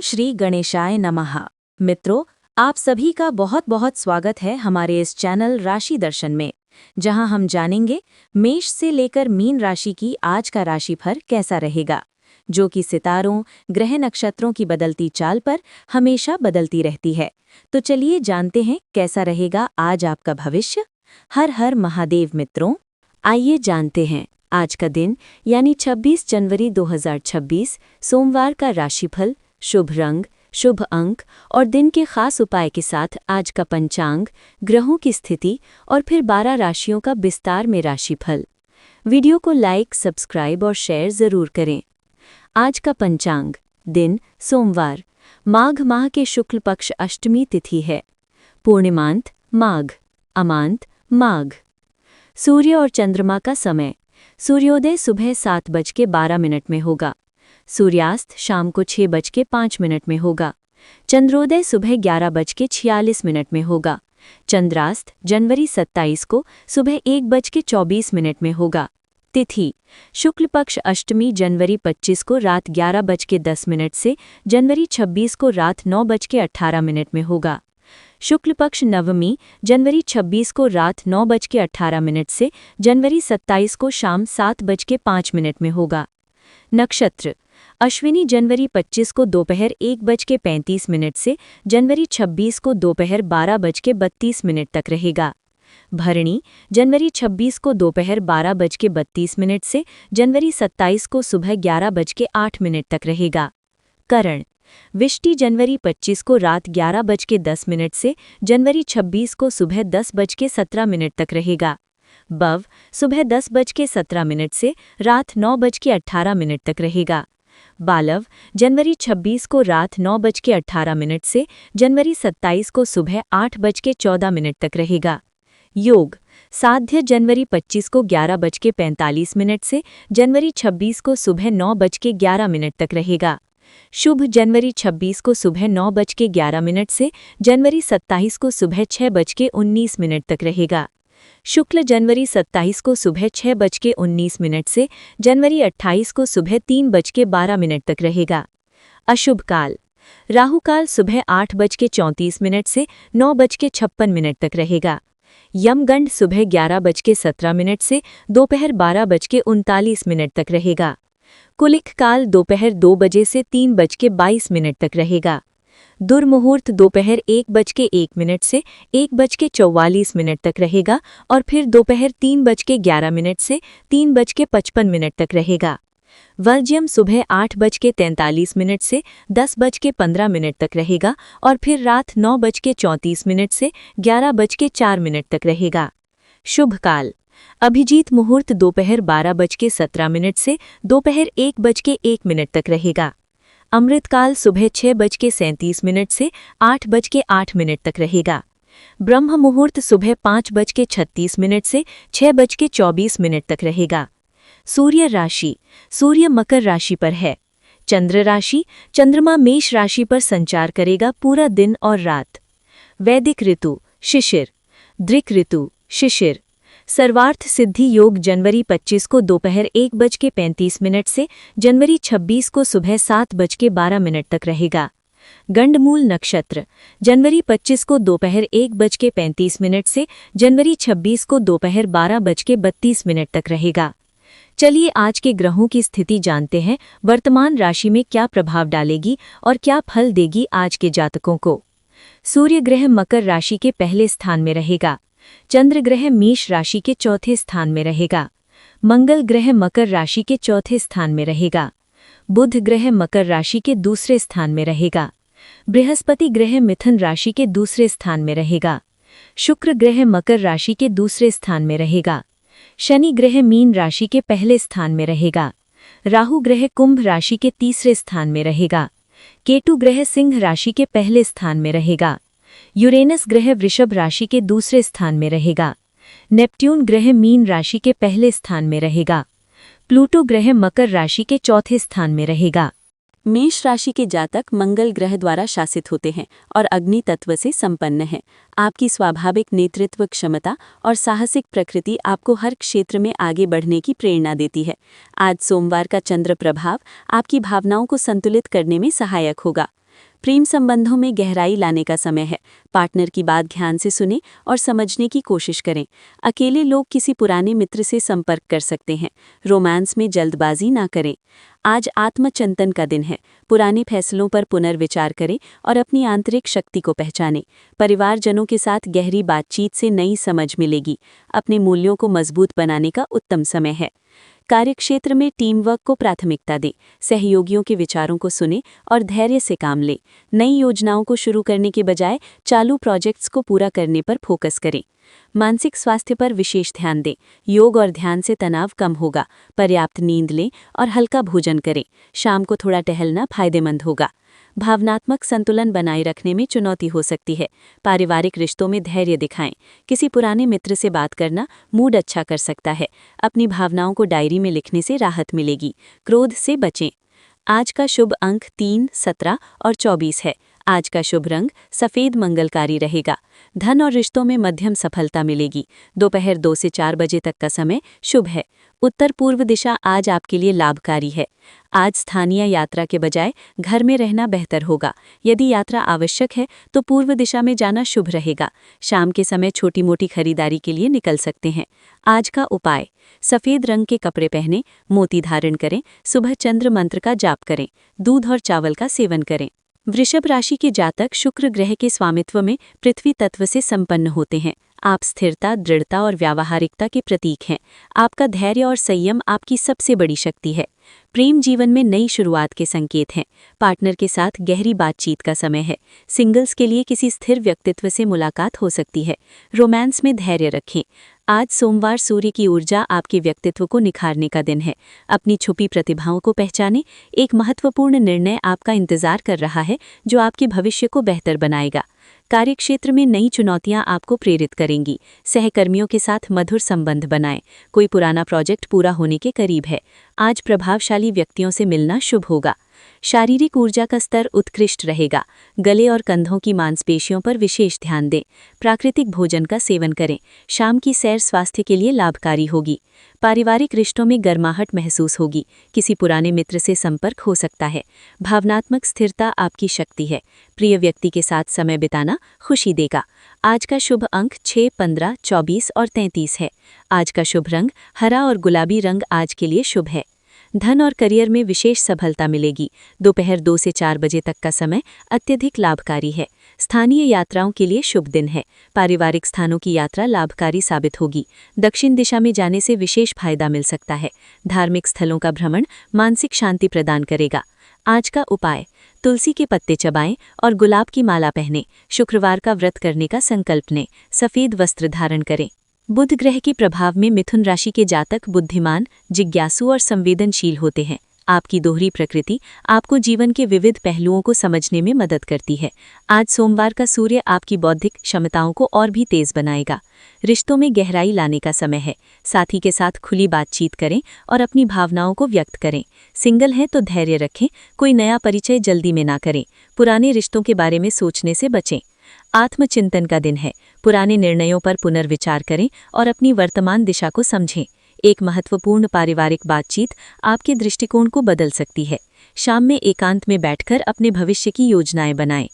ओम श्री गणेशाय नमः। मित्रों, आप सभी का बहुत बहुत स्वागत है हमारे इस चैनल राशि दर्शन में, जहां हम जानेंगे मेष से लेकर मीन राशि की आज का राशिफल कैसा रहेगा, जो कि सितारों, ग्रह नक्षत्रों की बदलती चाल पर हमेशा बदलती रहती है। तो चलिए जानते हैं कैसा रहेगा आज आपका भविष्य। हर हर महादेव। मित्रों, आइए जानते हैं आज का दिन यानी 26 जनवरी 2026 सोमवार का राशिफल, शुभ रंग, शुभ अंक और दिन के खास उपाय के साथ आज का पंचांग, ग्रहों की स्थिति और फिर 12 राशियों का विस्तार में राशिफल। वीडियो को लाइक, सब्सक्राइब और शेयर जरूर करें। आज का पंचांग, दिन सोमवार, माघ माह के शुक्ल पक्ष अष्टमी तिथि है। पूर्णिमांत माघ, अमांत माघ। सूर्य और चंद्रमा का समय, सूर्योदय सुबह 7:12 में होगा। सूर्यास्त शाम को 6:05 में होगा। चंद्रोदय सुबह 11:46 में होगा। चंद्रास्त जनवरी 27 को सुबह 1:24 में होगा। तिथि शुक्ल पक्ष अष्टमी जनवरी 25 को रात 11:10 से जनवरी 26 को रात 9:18 में होगा। शुक्ल पक्ष नवमी जनवरी 26 को रात 9:18 से जनवरी 27 को शाम 7:05 में होगा। नक्षत्र अश्विनी जनवरी 25 को दोपहर 1:35 से जनवरी 26 को दोपहर 12:32 तक रहेगा। भरणी जनवरी 26 को दोपहर 12:32 से जनवरी 27 को सुबह 11:08 तक रहेगा। करण विष्टि जनवरी 25 को रात 11:10 से जनवरी 26 को सुबह 10:17 तक रहेगा। बव सुबह 10:17 से रात 9:18 तक रहेगा। बालव जनवरी 26 को रात 9:18 से जनवरी 27 को सुबह 8:14 तक रहेगा। योग साध्य जनवरी 25 को 11:45 से जनवरी 26 को सुबह 9:11 तक रहेगा। शुभ जनवरी 26 को सुबह 9:11 से जनवरी 27 को सुबह 6:19 तक रहेगा। शुक्ल जनवरी 27 को सुबह 6:19 से जनवरी 28 को सुबह 3:12 तक रहेगा। अशुभ काल राहु काल सुबह 8:34 से 9:56 तक रहेगा। यमगंड सुबह 11:17 से दोपहर 12:39 तक रहेगा। कुलिक काल दोपहर 2 बजे से 3:22 तक रहेगा। दुर्मुहूर्त दोपहर 1:01 से 1:44 तक रहेगा और फिर दोपहर 3:11 से 3:55 तक रहेगा। वर्ज्यम सुबह 8:43 से 10:15 तक रहेगा और फिर रात 9:34 से 11:04 तक रहेगा। शुभ काल अभिजीत मुहूर्त दोपहर 12:17 से दोपहर 1:01 तक रहेगा। अमृतकाल सुबह 6:37 से 8:08 तक रहेगा। ब्रह्म मुहूर्त सुबह 5:36 से 6:24 तक रहेगा। सूर्य राशि सूर्य मकर राशि पर है। चंद्र राशि चंद्रमा मेष राशि पर संचार करेगा पूरा दिन और रात। वैदिक ऋतु शिशिर, दृक ऋतु शिशिर। सर्वार्थ सिद्धि योग जनवरी 25 को दोपहर 1:35 से जनवरी 26 को सुबह 7:12 तक रहेगा। गंडमूल नक्षत्र जनवरी 25 को दोपहर 1:35 से जनवरी 26 को दोपहर 12:32 तक रहेगा। चलिए आज के ग्रहों की स्थिति जानते हैं, वर्तमान राशि में क्या प्रभाव डालेगी और क्या फल देगी आज के जातकों को। सूर्य ग्रह मकर राशि के पहले स्थान में रहेगा। चंद्र ग्रह मेष राशि के चौथे स्थान में रहेगा। मंगल ग्रह मकर राशि के चौथे स्थान में रहेगा। बुध ग्रह मकर राशि के दूसरे स्थान में रहेगा। बृहस्पति ग्रह मिथुन राशि के दूसरे स्थान में रहेगा। शुक्र ग्रह मकर राशि के दूसरे स्थान में रहेगा। शनि ग्रह मीन राशि के पहले स्थान में रहेगा। राहु ग्रह कुंभ राशि के तीसरे स्थान में रहेगा। केतु ग्रह सिंह राशि के पहले स्थान में रहेगा। यूरेनस ग्रह वृषभ राशि के दूसरे स्थान में रहेगा। नेपट्यून ग्रह मीन राशि के पहले स्थान में रहेगा। प्लूटो ग्रह मकर राशि के चौथे स्थान में रहेगा। मेष राशि के जातक मंगल ग्रह द्वारा शासित होते हैं और अग्नि तत्व से संपन्न हैं। आपकी स्वाभाविक नेतृत्व क्षमता और साहसिक प्रकृति आपको हर क्षेत्र में आगे बढ़ने की प्रेरणा देती है। आज सोमवार का चंद्र प्रभाव आपकी भावनाओं को संतुलित करने में सहायक होगा। प्रेम संबंधों में गहराई लाने का समय है। पार्टनर की बात ध्यान से सुनें और समझने की कोशिश करें। अकेले लोग किसी पुराने मित्र से संपर्क कर सकते हैं। रोमांस में जल्दबाजी ना करें। आज आत्मचिंतन का दिन है। पुराने फैसलों पर पुनर्विचार करें और अपनी आंतरिक शक्ति को पहचानें। परिवारजनों के साथ गहरी बातचीत से नई समझ मिलेगी। अपने मूल्यों को मजबूत बनाने का उत्तम समय है। कार्यक्षेत्र में टीम वर्क को प्राथमिकता दें। सहयोगियों के विचारों को सुनें और धैर्य से काम लें। नई योजनाओं को शुरू करने के बजाय चालू प्रोजेक्ट्स को पूरा करने पर फोकस करें। मानसिक स्वास्थ्य पर विशेष ध्यान दें। योग और ध्यान से तनाव कम होगा। पर्याप्त नींद लें और हल्का भोजन करें। शाम को थोड़ा टहलना फायदेमंद होगा। भावनात्मक संतुलन बनाए रखने में चुनौती हो सकती है। पारिवारिक रिश्तों में धैर्य दिखाएं। किसी पुराने मित्र से बात करना मूड अच्छा कर सकता है। अपनी भावनाओं को डायरी में लिखने से राहत मिलेगी। क्रोध से बचें। आज का शुभ अंक 3, 17 और 24 है। आज का शुभ रंग सफ़ेद मंगलकारी रहेगा। धन और रिश्तों में मध्यम सफलता मिलेगी। दोपहर 2 से 4 बजे तक का समय शुभ है। उत्तर पूर्व दिशा आज आपके लिए लाभकारी है। आज स्थानीय यात्रा के बजाय घर में रहना बेहतर होगा। यदि यात्रा आवश्यक है तो पूर्व दिशा में जाना शुभ रहेगा। शाम के समय छोटी मोटी खरीदारी के लिए निकल सकते हैं। आज का उपाय, सफ़ेद रंग के कपड़े पहनें, मोती धारण करें, सुबह चंद्र मंत्र का जाप करें, दूध और चावल का सेवन करें। वृषभ राशि के जातक शुक्र ग्रह के स्वामित्व में पृथ्वी तत्व से संपन्न होते हैं। आप स्थिरता, दृढ़ता और व्यावहारिकता के प्रतीक हैं। आपका धैर्य और संयम आपकी सबसे बड़ी शक्ति है। प्रेम जीवन में नई शुरुआत के संकेत हैं। पार्टनर के साथ गहरी बातचीत का समय है। सिंगल्स के लिए किसी स्थिर व्यक्तित्व से मुलाकात हो सकती है। रोमांस में धैर्य रखें। आज सोमवार सूर्य की ऊर्जा आपके व्यक्तित्व को निखारने का दिन है। अपनी छुपी प्रतिभाओं को पहचानें। एक महत्वपूर्ण निर्णय आपका इंतजार कर रहा है जो आपके भविष्य को बेहतर बनाएगा। कार्यक्षेत्र में नई चुनौतियां आपको प्रेरित करेंगी। सहकर्मियों के साथ मधुर संबंध बनाएं। कोई पुराना प्रोजेक्ट पूरा होने के करीब है। आज प्रभावशाली व्यक्तियों से मिलना शुभ होगा। शारीरिक ऊर्जा का स्तर उत्कृष्ट रहेगा। गले और कंधों की मांसपेशियों पर विशेष ध्यान दें। प्राकृतिक भोजन का सेवन करें। शाम की सैर स्वास्थ्य के लिए लाभकारी होगी। पारिवारिक रिश्तों में गर्माहट महसूस होगी। किसी पुराने मित्र से संपर्क हो सकता है। भावनात्मक स्थिरता आपकी शक्ति है। प्रिय व्यक्ति के साथ समय बिताना खुशी देगा। आज का शुभ अंक 6, 15, 24 और 33 है। आज का शुभ रंग हरा और गुलाबी रंग आज के लिए शुभ है। धन और करियर में विशेष सफलता मिलेगी। दोपहर 2 से 4 बजे तक का समय अत्यधिक लाभकारी है। स्थानीय यात्राओं के लिए शुभ दिन है। पारिवारिक स्थानों की यात्रा लाभकारी साबित होगी। दक्षिण दिशा में जाने से विशेष फायदा मिल सकता है। धार्मिक स्थलों का भ्रमण मानसिक शांति प्रदान करेगा। आज का उपाय, तुलसी के पत्ते चबाएं और गुलाब की माला पहनें। शुक्रवार का व्रत करने का संकल्प लें। सफ़ेद वस्त्र धारण करें। बुध ग्रह के प्रभाव में मिथुन राशि के जातक बुद्धिमान, जिज्ञासु और संवेदनशील होते हैं। आपकी दोहरी प्रकृति आपको जीवन के विविध पहलुओं को समझने में मदद करती है। आज सोमवार का सूर्य आपकी बौद्धिक क्षमताओं को और भी तेज बनाएगा। रिश्तों में गहराई लाने का समय है। साथी के साथ खुली बातचीत करें और अपनी भावनाओं को व्यक्त करें। सिंगल हैं तो धैर्य रखें। कोई नया परिचय जल्दी में ना करें। पुराने रिश्तों के बारे में सोचने से बचें। आत्मचिंतन का दिन है। पुराने निर्णयों पर पुनर्विचार करें और अपनी वर्तमान दिशा को समझें। एक महत्वपूर्ण पारिवारिक बातचीत आपके दृष्टिकोण को बदल सकती है। शाम में एकांत में बैठकर अपने भविष्य की योजनाएं बनाएं।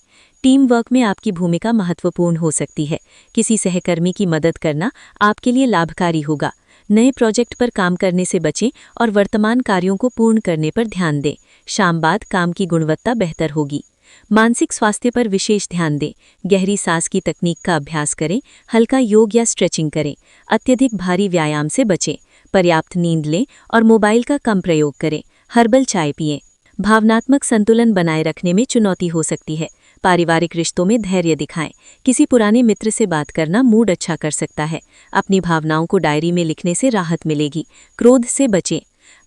टीम वर्क में आपकी भूमिका महत्वपूर्ण हो सकती है। किसी सहकर्मी की मदद करना आपके लिए लाभकारी होगा। नए प्रोजेक्ट पर काम करने से बचें और वर्तमान कार्यों को पूर्ण करने पर ध्यान दें। शाम बाद काम की गुणवत्ता बेहतर होगी। मानसिक स्वास्थ्य पर विशेष ध्यान दें। गहरी सांस की तकनीक का अभ्यास करें। हल्का योग या स्ट्रेचिंग करें। अत्यधिक भारी व्यायाम से बचें। पर्याप्त नींद लें और मोबाइल का कम प्रयोग करें। हर्बल चाय पिएं। भावनात्मक संतुलन बनाए रखने में चुनौती हो सकती है। पारिवारिक रिश्तों में धैर्य दिखाएं। किसी पुराने मित्र से बात करना मूड अच्छा कर सकता है। अपनी भावनाओं को डायरी में लिखने से राहत मिलेगी। क्रोध से बचें।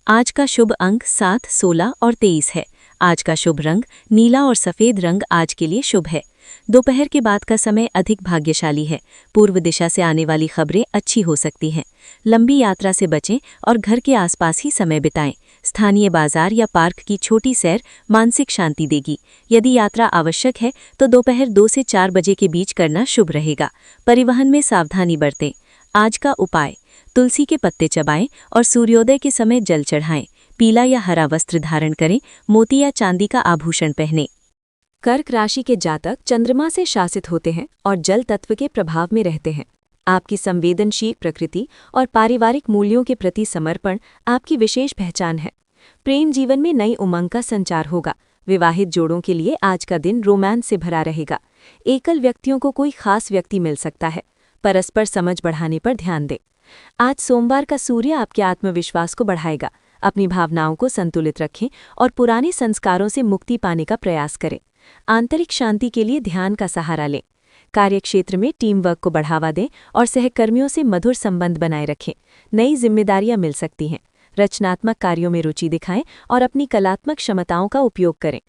आज का शुभ अंक 7, 16 और 23 है। आज का शुभ रंग नीला और सफ़ेद रंग आज के लिए शुभ है। दोपहर के बाद का समय अधिक भाग्यशाली है। पूर्व दिशा से आने वाली खबरें अच्छी हो सकती हैं। लंबी यात्रा से बचें और घर के आसपास ही समय बिताएं। स्थानीय बाजार या पार्क की छोटी सैर मानसिक शांति देगी। यदि यात्रा आवश्यक है तो दोपहर 2 से 4 बजे के बीच करना शुभ रहेगा। परिवहन में सावधानी बरतें। आज का उपाय, तुलसी के पत्ते चबाएं और सूर्योदय के समय जल चढ़ाएं। पीला या हरा वस्त्र धारण करें। मोती या चांदी का आभूषण पहनें। कर्क राशि के जातक चंद्रमा से शासित होते हैं और जल तत्व के प्रभाव में रहते हैं। आपकी संवेदनशील प्रकृति और पारिवारिक मूल्यों के प्रति समर्पण आपकी विशेष पहचान है। प्रेम जीवन में नई उमंग का संचार होगा। विवाहित जोड़ों के लिए आज का दिन रोमांस से भरा रहेगा। एकल व्यक्तियों को कोई खास व्यक्ति मिल सकता है। परस्पर समझ बढ़ाने पर ध्यान दें। आज सोमवार का सूर्य आपके आत्मविश्वास को बढ़ाएगा। अपनी भावनाओं को संतुलित रखें और पुराने संस्कारों से मुक्ति पाने का प्रयास करें। आंतरिक शांति के लिए ध्यान का सहारा लें। कार्यक्षेत्र में टीम वर्क को बढ़ावा दें और सहकर्मियों से मधुर संबंध बनाए रखें। नई जिम्मेदारियां मिल सकती हैं। रचनात्मक कार्यों में रुचि दिखाएं और अपनी कलात्मक क्षमताओं का उपयोग करें।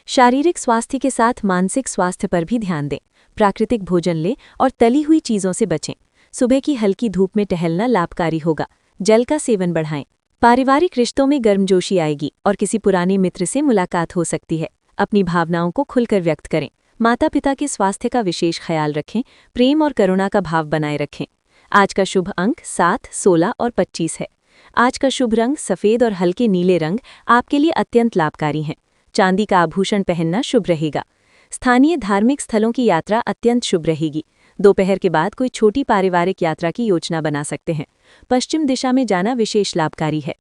शारीरिक स्वास्थ्य के साथ मानसिक स्वास्थ्य पर भी ध्यान दें। प्राकृतिक भोजन लें और तली हुई चीज़ों से बचें। सुबह की हल्की धूप में टहलना लाभकारी होगा। जल का सेवन बढ़ाएं। पारिवारिक रिश्तों में गर्मजोशी आएगी और किसी पुराने मित्र से मुलाकात हो सकती है। अपनी भावनाओं को खुलकर व्यक्त करें। माता पिता के स्वास्थ्य का विशेष ख्याल रखें। प्रेम और करुणा का भाव बनाए रखें। आज का शुभ अंक 7, 16 और 25 है। आज का शुभ रंग सफ़ेद और हल्के नीले रंग आपके लिए अत्यंत लाभकारी हैं। चांदी का आभूषण पहनना शुभ रहेगा। स्थानीय धार्मिक स्थलों की यात्रा अत्यंत शुभ रहेगी। दोपहर के बाद कोई छोटी पारिवारिक यात्रा की योजना बना सकते हैं। पश्चिम दिशा में जाना विशेष लाभकारी है।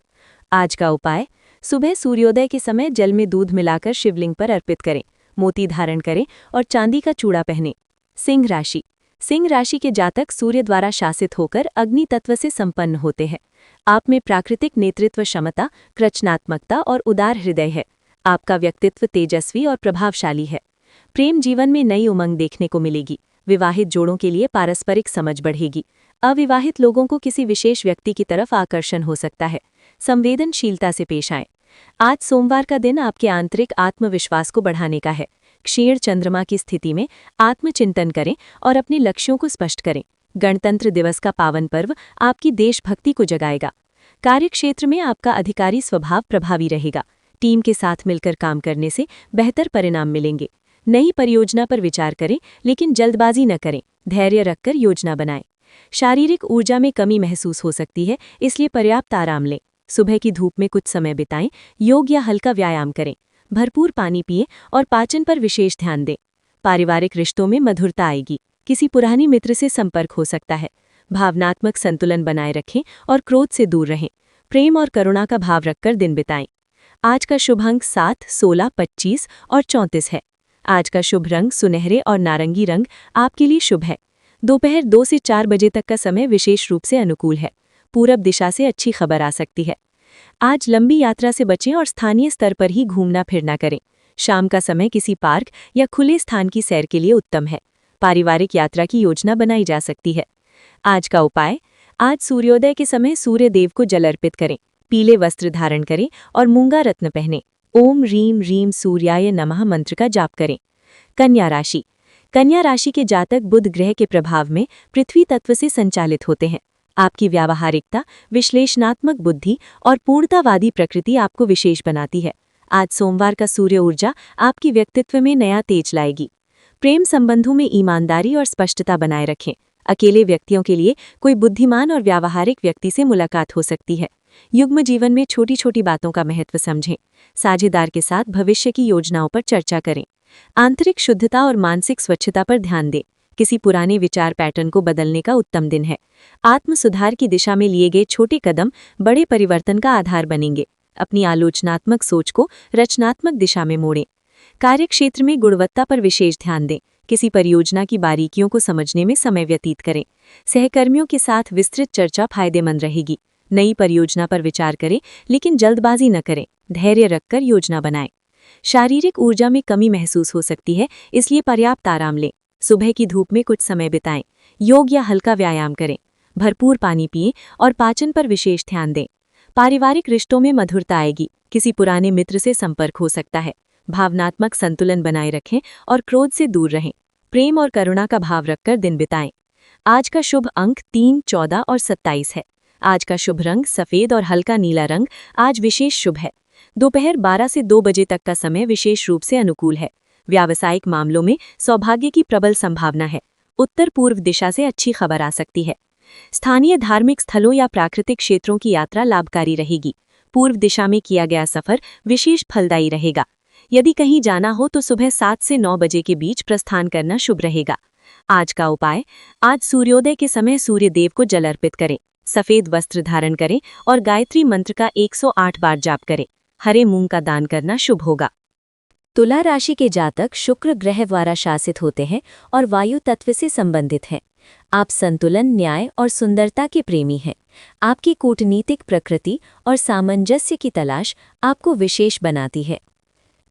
आज का उपाय, सुबह सूर्योदय के समय जल में दूध मिलाकर शिवलिंग पर अर्पित करें। मोती धारण करें और चांदी का चूड़ा पहनें। सिंह राशि। सिंह राशि के जातक सूर्य द्वारा शासित होकर अग्नि तत्व से संपन्न होते हैं। आप में प्राकृतिक नेतृत्व क्षमता, रचनात्मकता और उदार हृदय है। आपका व्यक्तित्व तेजस्वी और प्रभावशाली है। प्रेम जीवन में नई उमंग देखने को मिलेगी। विवाहित जोड़ों के लिए पारस्परिक समझ बढ़ेगी। अविवाहित लोगों को किसी विशेष व्यक्ति की तरफ आकर्षण हो सकता है। संवेदनशीलता से पेश आएं। आज सोमवार का दिन आपके आंतरिक आत्मविश्वास को बढ़ाने का है। क्षीण चंद्रमा की स्थिति में आत्मचिंतन करें और अपने लक्ष्यों को स्पष्ट करें। गणतंत्र दिवस का पावन पर्व आपकी देशभक्ति को जगाएगा। कार्यक्षेत्र में आपका अधिकारी स्वभाव प्रभावी रहेगा। टीम के साथ मिलकर काम करने से बेहतर परिणाम मिलेंगे। नई परियोजना पर विचार करें, लेकिन जल्दबाजी न करें। धैर्य रखकर योजना बनाएं। शारीरिक ऊर्जा में कमी महसूस हो सकती है, इसलिए पर्याप्त आराम लें। सुबह की धूप में कुछ समय बिताएं। योग या हल्का व्यायाम करें। भरपूर पानी पिएं और पाचन पर विशेष ध्यान दें। पारिवारिक रिश्तों में मधुरता आएगी। किसी पुरानी मित्र से संपर्क हो सकता है। भावनात्मक संतुलन बनाए रखें और क्रोध से दूर रहें। प्रेम और करुणा का भाव रखकर दिन बिताएं। आज का शुभ अंक 7, 16, 25 और 34 है। आज का शुभ रंग सुनहरे और नारंगी रंग आपके लिए शुभ है। दोपहर 2 से 4 बजे तक का समय विशेष रूप से अनुकूल है। पूरब दिशा से अच्छी खबर आ सकती है। आज लंबी यात्रा से बचें और स्थानीय स्तर पर ही घूमना फिरना करें। शाम का समय किसी पार्क या खुले स्थान की सैर के लिए उत्तम है। पारिवारिक यात्रा की योजना बनाई जा सकती है। आज का उपाय, आज सूर्योदय के समय सूर्य देव को जल अर्पित करें। पीले वस्त्र धारण करें और मूंगा रत्न पहनें। ओम रीम रीम सूर्याय नमः मंत्र का जाप करें। कन्या राशि। कन्या राशि के जातक बुध ग्रह के प्रभाव में पृथ्वी तत्व से संचालित होते हैं। आपकी व्यावहारिकता, विश्लेषणात्मक बुद्धि और पूर्णतावादी प्रकृति आपको विशेष बनाती है। आज सोमवार का सूर्य ऊर्जा आपकी व्यक्तित्व में नया तेज लाएगी। प्रेम संबंधों में ईमानदारी और स्पष्टता बनाए रखें। अकेले व्यक्तियों के लिए कोई बुद्धिमान और व्यावहारिक व्यक्ति से मुलाकात हो सकती है। युग्म जीवन में छोटी छोटी बातों का महत्व समझें। साझेदार के साथ भविष्य की योजनाओं पर चर्चा करें। आंतरिक शुद्धता और मानसिक स्वच्छता पर ध्यान दें। किसी पुराने विचार पैटर्न को बदलने का उत्तम दिन है। आत्म सुधार की दिशा में लिए गए छोटे कदम बड़े परिवर्तन का आधार बनेंगे। अपनी आलोचनात्मक सोच को रचनात्मक दिशा में मोड़ें। कार्यक्षेत्र में गुणवत्ता पर विशेष ध्यान दें। किसी परियोजना की बारीकियों को समझने में समय व्यतीत करें। सहकर्मियों के साथ विस्तृत चर्चा फायदेमंद रहेगी। नई परियोजना पर विचार करें, लेकिन जल्दबाजी न करें। धैर्य रखकर योजना बनाएं। शारीरिक ऊर्जा में कमी महसूस हो सकती है, इसलिए पर्याप्त आराम लें। सुबह की धूप में कुछ समय बिताएं। योग या हल्का व्यायाम करें। भरपूर पानी पिएं और पाचन पर विशेष ध्यान दें। पारिवारिक रिश्तों में मधुरता आएगी। किसी पुराने मित्र से संपर्क हो सकता है। भावनात्मक संतुलन बनाए रखें और क्रोध से दूर रहें। प्रेम और करुणा का भाव रखकर दिन बिताएं। आज का शुभ अंक 3, 14 और 27 है। आज का शुभ रंग सफ़ेद और हल्का नीला रंग आज विशेष शुभ है। दोपहर 12 से 2 बजे तक का समय विशेष रूप से अनुकूल है। व्यावसायिक मामलों में सौभाग्य की प्रबल संभावना है। उत्तर पूर्व दिशा से अच्छी खबर आ सकती है। स्थानीय धार्मिक स्थलों या प्राकृतिक क्षेत्रों की यात्रा लाभकारी रहेगी। पूर्व दिशा में किया गया सफर विशेष फलदायी रहेगा। यदि कहीं जाना हो तो सुबह 7 से 9 बजे के बीच प्रस्थान करना शुभ रहेगा। आज का उपाय, आज सूर्योदय के समय सूर्य देव को जल अर्पित करें, सफेद वस्त्र धारण करें और गायत्री मंत्र का 108 बार जाप करें। हरे मूंग का दान करना शुभ होगा। तुला राशि के जातक शुक्र ग्रह द्वारा शासित होते हैं और वायु तत्व से संबंधित हैं। आप संतुलन, न्याय और सुंदरता के प्रेमी हैं। आपकी कूटनीतिक प्रकृति और सामंजस्य की तलाश आपको विशेष बनाती है।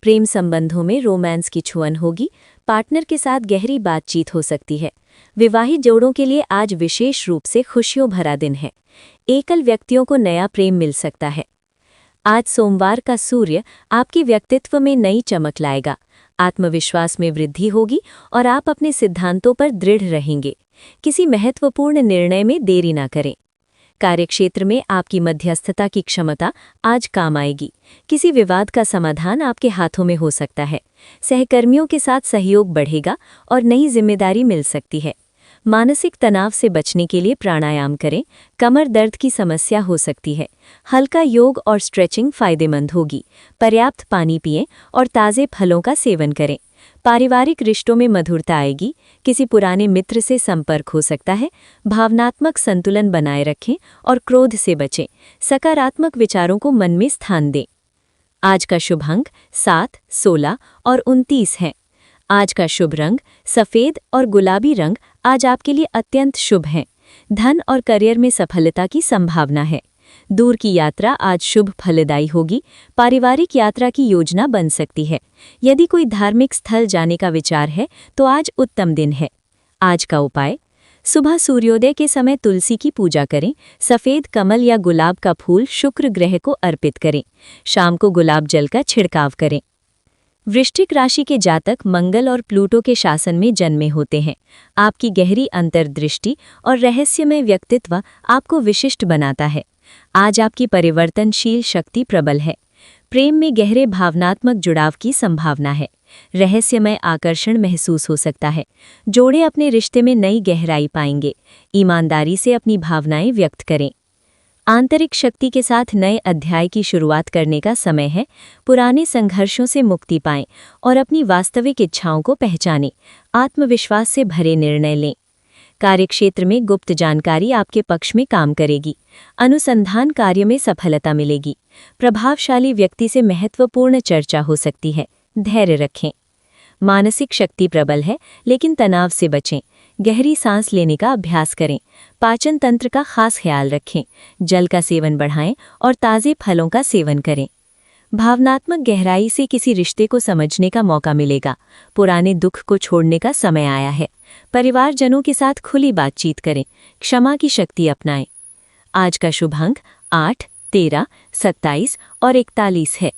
प्रेम संबंधों में रोमांस की छुअन होगी। पार्टनर के साथ गहरी बातचीत हो सकती है। विवाहित जोड़ों के लिए आज विशेष रूप से खुशियों भरा दिन है। एकल व्यक्तियों को नया प्रेम मिल सकता है। आज सोमवार का सूर्य आपके व्यक्तित्व में नई चमक लाएगा। आत्मविश्वास में वृद्धि होगी और आप अपने सिद्धांतों पर दृढ़ रहेंगे। किसी महत्वपूर्ण निर्णय में देरी ना करें। कार्यक्षेत्र में आपकी मध्यस्थता की क्षमता आज काम आएगी। किसी विवाद का समाधान आपके हाथों में हो सकता है। सहकर्मियों के साथ सहयोग बढ़ेगा और नई जिम्मेदारी मिल सकती है। मानसिक तनाव से बचने के लिए प्राणायाम करें। कमर दर्द की समस्या हो सकती है। हल्का योग और स्ट्रेचिंग फायदेमंद होगी। पर्याप्त पानी पिएं और ताज़े फलों का सेवन करें। पारिवारिक रिश्तों में मधुरता आएगी। किसी पुराने मित्र से संपर्क हो सकता है। भावनात्मक संतुलन बनाए रखें और क्रोध से बचें। सकारात्मक विचारों को मन में स्थान दें। आज का शुभ अंक 7, 16 और 29 है। आज का शुभ रंग सफ़ेद और गुलाबी रंग आज आपके लिए अत्यंत शुभ हैं। धन और करियर में सफलता की संभावना है। दूर की यात्रा आज शुभ फलदायी होगी। पारिवारिक यात्रा की योजना बन सकती है। यदि कोई धार्मिक स्थल जाने का विचार है तो आज उत्तम दिन है। आज का उपाय, सुबह सूर्योदय के समय तुलसी की पूजा करें। सफ़ेद कमल या गुलाब का फूल शुक्र ग्रह को अर्पित करें। शाम को गुलाब जल का छिड़काव करें। वृश्चिक राशि के जातक मंगल और प्लूटो के शासन में जन्मे होते हैं। आपकी गहरी अंतर्दृष्टि और रहस्यमय व्यक्तित्व आपको विशिष्ट बनाता है। आज आपकी परिवर्तनशील शक्ति प्रबल है। प्रेम में गहरे भावनात्मक जुड़ाव की संभावना है। रहस्यमय आकर्षण महसूस हो सकता है। जोड़े अपने रिश्ते में नई गहराई पाएंगे। ईमानदारी से अपनी भावनाएं व्यक्त करें। आंतरिक शक्ति के साथ नए अध्याय की शुरुआत करने का समय है। पुराने संघर्षों से मुक्ति पाएं और अपनी वास्तविक इच्छाओं को पहचानें। आत्मविश्वास से भरे निर्णय लें। कार्यक्षेत्र में गुप्त जानकारी आपके पक्ष में काम करेगी। अनुसंधान कार्य में सफलता मिलेगी। प्रभावशाली व्यक्ति से महत्वपूर्ण चर्चा हो सकती है। धैर्य रखें। मानसिक शक्ति प्रबल है, लेकिन तनाव से बचें। गहरी सांस लेने का अभ्यास करें। पाचन तंत्र का खास ख्याल रखें। जल का सेवन बढ़ाएं और ताज़े फलों का सेवन करें। भावनात्मक गहराई से किसी रिश्ते को समझने का मौका मिलेगा। पुराने दुख को छोड़ने का समय आया है। परिवारजनों के साथ खुली बातचीत करें। क्षमा की शक्ति अपनाएं। आज का शुभ अंक 8, 13, 27 और 41 है।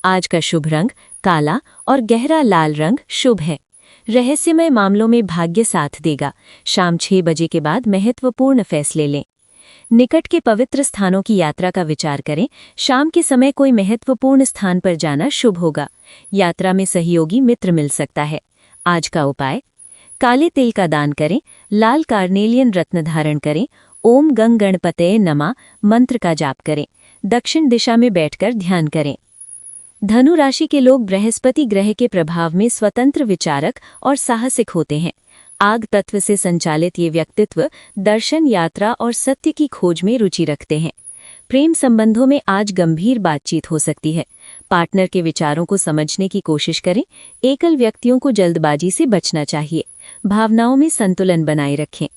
आज का शुभ रंग काला और गहरा लाल रंग शुभ है। रहस्यमय मामलों में भाग्य साथ देगा। शाम 6 बजे के बाद महत्वपूर्ण फैसले लें। निकट के पवित्र स्थानों की यात्रा का विचार करें। शाम के समय कोई महत्वपूर्ण स्थान पर जाना शुभ होगा। यात्रा में सहयोगी मित्र मिल सकता है। आज का उपाय, काले तिल का दान करें। लाल कार्नेलियन रत्न धारण करें। ओम गंग गणपतये नमः मंत्र का जाप करें। दक्षिण दिशा में बैठकर ध्यान करें। धनु राशि के लोग बृहस्पति ग्रह के प्रभाव में स्वतंत्र विचारक और साहसिक होते हैं। आग तत्व से संचालित ये व्यक्तित्व दर्शन, यात्रा और सत्य की खोज में रुचि रखते हैं। प्रेम संबंधों में आज गंभीर बातचीत हो सकती है। पार्टनर के विचारों को समझने की कोशिश करें। एकल व्यक्तियों को जल्दबाजी से बचना चाहिए। भावनाओं में संतुलन बनाए रखें।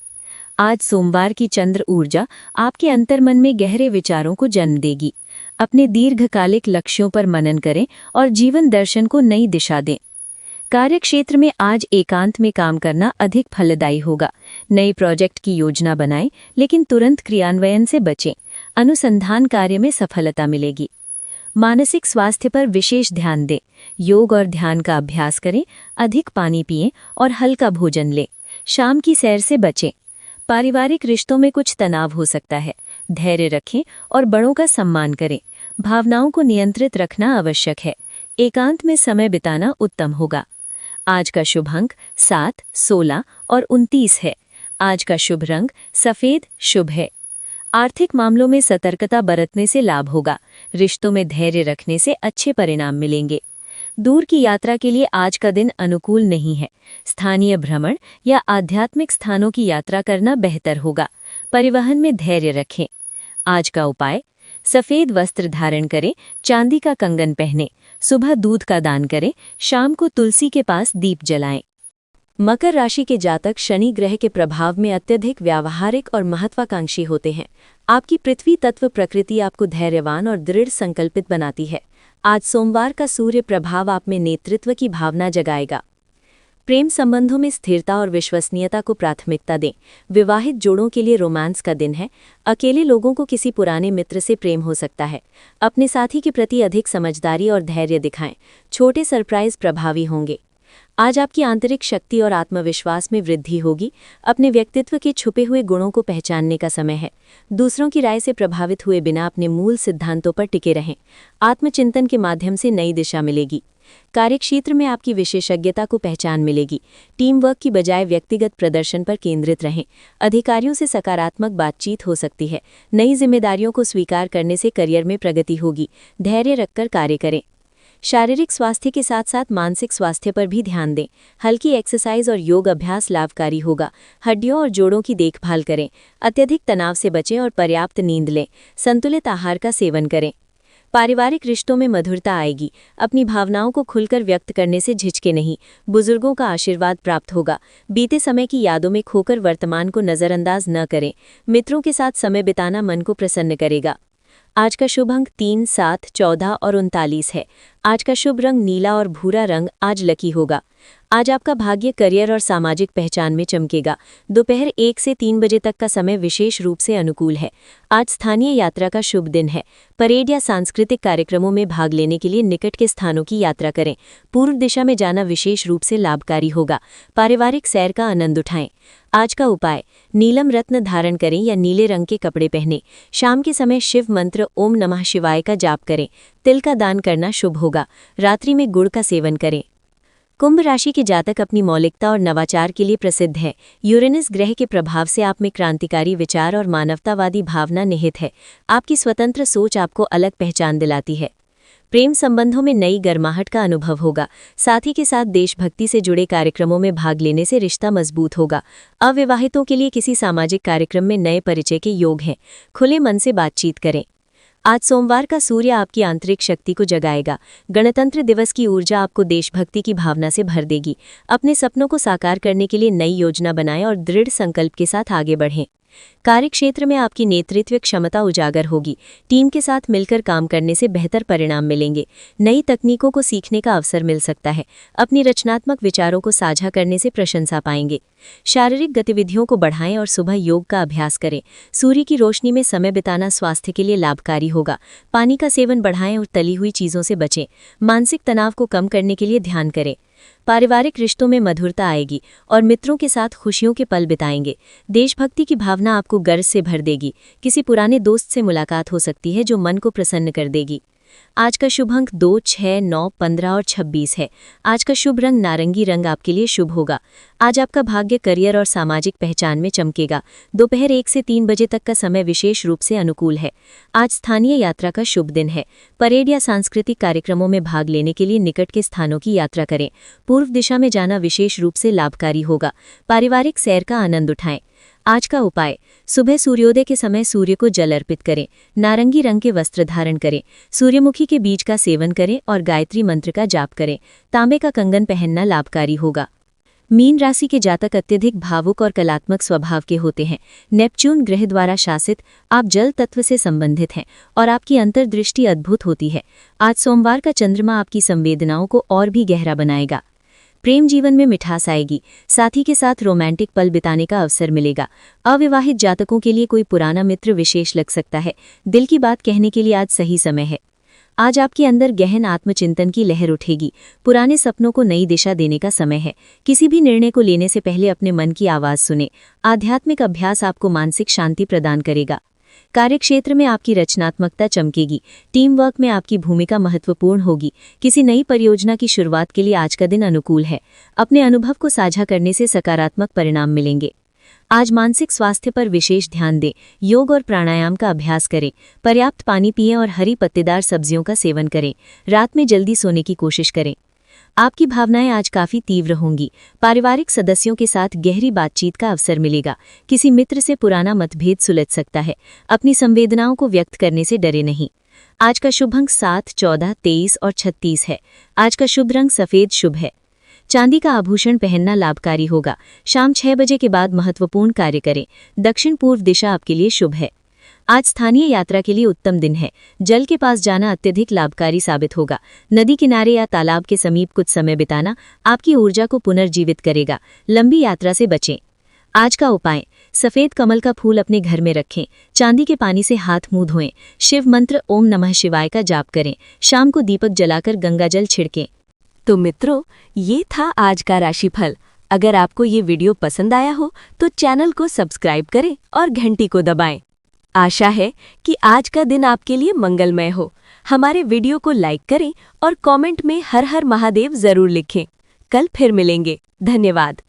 आज सोमवार की चंद्र ऊर्जा आपके अंतर्मन में गहरे विचारों को जन्म देगी। अपने दीर्घकालिक लक्ष्यों पर मनन करें और जीवन दर्शन को नई दिशा दें। कार्यक्षेत्र में आज एकांत में काम करना अधिक फलदायी होगा। नई प्रोजेक्ट की योजना बनाएं, लेकिन तुरंत क्रियान्वयन से बचें। अनुसंधान कार्य में सफलता मिलेगी। मानसिक स्वास्थ्य पर विशेष ध्यान दें। योग और ध्यान का अभ्यास करें। अधिक पानी पिएं और हल्का भोजन लें। शाम की सैर से बचें। पारिवारिक रिश्तों में कुछ तनाव हो सकता है। धैर्य रखें और बड़ों का सम्मान करें। भावनाओं को नियंत्रित रखना आवश्यक है। एकांत में समय बिताना उत्तम होगा। आज का शुभ अंक 7, 16 और 29 है। आज का शुभ रंग सफ़ेद शुभ है। आर्थिक मामलों में सतर्कता बरतने से लाभ होगा। रिश्तों में धैर्य रखने से अच्छे परिणाम मिलेंगे। दूर की यात्रा के लिए आज का दिन अनुकूल नहीं है। स्थानीय भ्रमण या आध्यात्मिक स्थानों की यात्रा करना बेहतर होगा। परिवहन में धैर्य रखें। आज का उपाय, सफेद वस्त्र धारण करें, चांदी का कंगन पहनें, सुबह दूध का दान करें, शाम को तुलसी के पास दीप जलाएं। मकर राशि के जातक शनि ग्रह के प्रभाव में अत्यधिक व्यावहारिक और महत्वाकांक्षी होते हैं। आपकी पृथ्वी तत्व प्रकृति आपको धैर्यवान और दृढ़ संकल्पित बनाती है। आज सोमवार का सूर्य प्रभाव आप में नेतृत्व की भावना जगाएगा। प्रेम संबंधों में स्थिरता और विश्वसनीयता को प्राथमिकता दें। विवाहित जोड़ों के लिए रोमांस का दिन है। अकेले लोगों को किसी पुराने मित्र से प्रेम हो सकता है। अपने साथी के प्रति अधिक समझदारी और धैर्य दिखाएं। छोटे सरप्राइज प्रभावी होंगे। आज आपकी आंतरिक शक्ति और आत्मविश्वास में वृद्धि होगी। अपने व्यक्तित्व के छुपे हुए गुणों को पहचानने का समय है। दूसरों की राय से प्रभावित हुए बिना अपने मूल सिद्धांतों पर टिके रहें। आत्मचिंतन के माध्यम से नई दिशा मिलेगी। कार्यक्षेत्र में आपकी विशेषज्ञता को पहचान मिलेगी। टीम वर्क की बजाय व्यक्तिगत प्रदर्शन पर केंद्रित रहें। अधिकारियों से सकारात्मक बातचीत हो सकती है। नई जिम्मेदारियों को स्वीकार करने से करियर में प्रगति होगी। धैर्य रखकर कार्य करें। शारीरिक स्वास्थ्य के साथ साथ मानसिक स्वास्थ्य पर भी ध्यान दें। हल्की एक्सरसाइज और योग अभ्यास लाभकारी होगा। हड्डियों और जोड़ों की देखभाल करें। अत्यधिक तनाव से बचें और पर्याप्त नींद लें। संतुलित आहार का सेवन करें। पारिवारिक रिश्तों में मधुरता आएगी। अपनी भावनाओं को खुलकर व्यक्त करने से झिझके नहीं। बुजुर्गों का आशीर्वाद प्राप्त होगा। बीते समय की यादों में खोकर वर्तमान को नज़रअंदाज न करें। मित्रों के साथ समय बिताना मन को प्रसन्न करेगा। आज का शुभ अंक 3, 7, 14 और 39 है। आज का शुभ रंग नीला और भूरा रंग आज लकी होगा। आज आपका भाग्य करियर और सामाजिक पहचान में चमकेगा। दोपहर 1 से 3 बजे तक का समय विशेष रूप से अनुकूल है। आज स्थानीय यात्रा का शुभ दिन है। परेड या सांस्कृतिक कार्यक्रमों में भाग लेने के लिए निकट के स्थानों की यात्रा करें। पूर्व दिशा में जाना विशेष रूप से लाभकारी होगा। पारिवारिक सैर का आनंद उठाएं। आज का उपाय, नीलम रत्न धारण करें या नीले रंग के कपड़े पहनें। शाम के समय शिव मंत्र ओम नमः शिवाय का जाप करें। तिल का दान करना शुभ होगा। रात्रि में गुड़ का सेवन करें। कुंभ राशि के जातक अपनी मौलिकता और नवाचार के लिए प्रसिद्ध है। यूरेनस ग्रह के प्रभाव से आप में क्रांतिकारी विचार और मानवतावादी भावना निहित है। आपकी स्वतंत्र सोच आपको अलग पहचान दिलाती है। प्रेम संबंधों में नई गर्माहट का अनुभव होगा। साथी के साथ देशभक्ति से जुड़े कार्यक्रमों में भाग लेने से रिश्ता मजबूत होगा। अविवाहितों के लिए किसी सामाजिक कार्यक्रम में नए परिचय के योग हैं। खुले मन से बातचीत करें। आज सोमवार का सूर्य आपकी आंतरिक शक्ति को जगाएगा। गणतंत्र दिवस की ऊर्जा आपको देशभक्ति की भावना से भर देगी। अपने सपनों को साकार करने के लिए नई योजना बनाएं और दृढ़ संकल्प के साथ आगे बढ़ें। कार्यक्षेत्र में आपकी नेतृत्व क्षमता उजागर होगी। टीम के साथ मिलकर काम करने से बेहतर परिणाम मिलेंगे। नई तकनीकों को सीखने का अवसर मिल सकता है। अपनी रचनात्मक विचारों को साझा करने से प्रशंसा पाएंगे। शारीरिक गतिविधियों को बढ़ाएं और सुबह योग का अभ्यास करें। सूर्य की रोशनी में समय बिताना स्वास्थ्य के लिए लाभकारी होगा। पानी का सेवन बढ़ाएं और तली हुई चीज़ों से बचें। मानसिक तनाव को कम करने के लिए ध्यान करें। पारिवारिक रिश्तों में मधुरता आएगी और मित्रों के साथ खुशियों के पल बिताएंगे। देशभक्ति की भावना आपको गर्व से भर देगी। किसी पुराने दोस्त से मुलाकात हो सकती है जो मन को प्रसन्न कर देगी। आज का शुभ अंक 2, 6, 9, 15 और 26 है। आज का शुभ रंग नारंगी रंग आपके लिए शुभ होगा। आज आपका भाग्य करियर और सामाजिक पहचान में चमकेगा। दोपहर 1 से 3 बजे तक का समय विशेष रूप से अनुकूल है। आज स्थानीय यात्रा का शुभ दिन है। परेड या सांस्कृतिक कार्यक्रमों में भाग लेने के लिए निकट के स्थानों की यात्रा करें। पूर्व दिशा में जाना विशेष रूप से लाभकारी होगा। पारिवारिक सैर का आनंद उठाएं। आज का उपाय, सुबह सूर्योदय के समय सूर्य को जल अर्पित करें। नारंगी रंग के वस्त्र धारण करें। सूर्यमुखी के बीज का सेवन करें और गायत्री मंत्र का जाप करें। तांबे का कंगन पहनना लाभकारी होगा। मीन राशि के जातक अत्यधिक भावुक और कलात्मक स्वभाव के होते हैं। नेपच्यून ग्रह द्वारा शासित आप जल तत्व से संबंधित हैं और आपकी अंतर्दृष्टि अद्भुत होती है। आज सोमवार का चंद्रमा आपकी संवेदनाओं को और भी गहरा बनाएगा। प्रेम जीवन में मिठास आएगी। साथी के साथ रोमांटिक पल बिताने का अवसर मिलेगा। अविवाहित जातकों के लिए कोई पुराना मित्र विशेष लग सकता है। दिल की बात कहने के लिए आज सही समय है। आज आपके अंदर गहन आत्मचिंतन की लहर उठेगी। पुराने सपनों को नई दिशा देने का समय है। किसी भी निर्णय को लेने से पहले अपने मन की आवाज़ सुने। आध्यात्मिक अभ्यास आपको मानसिक शांति प्रदान करेगा। कार्यक्षेत्र में आपकी रचनात्मकता चमकेगी। टीम वर्क में आपकी भूमिका महत्वपूर्ण होगी। किसी नई परियोजना की शुरुआत के लिए आज का दिन अनुकूल है। अपने अनुभव को साझा करने से सकारात्मक परिणाम मिलेंगे। आज मानसिक स्वास्थ्य पर विशेष ध्यान दें। योग और प्राणायाम का अभ्यास करें। पर्याप्त पानी पिएं और हरी पत्तेदार सब्जियों का सेवन करें। रात में जल्दी सोने की कोशिश करें। आपकी भावनाएं आज काफी तीव्र होंगी। पारिवारिक सदस्यों के साथ गहरी बातचीत का अवसर मिलेगा। किसी मित्र से पुराना मतभेद सुलझ सकता है। अपनी संवेदनाओं को व्यक्त करने से डरे नहीं। आज का शुभ अंक 7, 14, 23 और 36 है। आज का शुभ रंग सफेद शुभ है। चांदी का आभूषण पहनना लाभकारी होगा। शाम 6 बजे के बाद महत्वपूर्ण कार्य करें। दक्षिण पूर्व दिशा आपके लिए शुभ है। आज स्थानीय यात्रा के लिए उत्तम दिन है। जल के पास जाना अत्यधिक लाभकारी साबित होगा। नदी किनारे या तालाब के समीप कुछ समय बिताना आपकी ऊर्जा को पुनर्जीवित करेगा। लंबी यात्रा से बचें। आज का उपाय, सफेद कमल का फूल अपने घर में रखें। चांदी के पानी से हाथ मुंह धोएं। शिव मंत्र ओम नमः शिवाय का जाप करें। शाम को दीपक जलाकर गंगाजल छिड़कें। तो मित्रों, ये था आज का राशिफल। अगर आपको ये वीडियो पसंद आया हो तो चैनल को सब्सक्राइब करें और घंटी को दबाएं। आशा है कि आज का दिन आपके लिए मंगलमय हो। हमारे वीडियो को लाइक करें और कमेंट में हर हर महादेव जरूर लिखें। कल फिर मिलेंगे। धन्यवाद।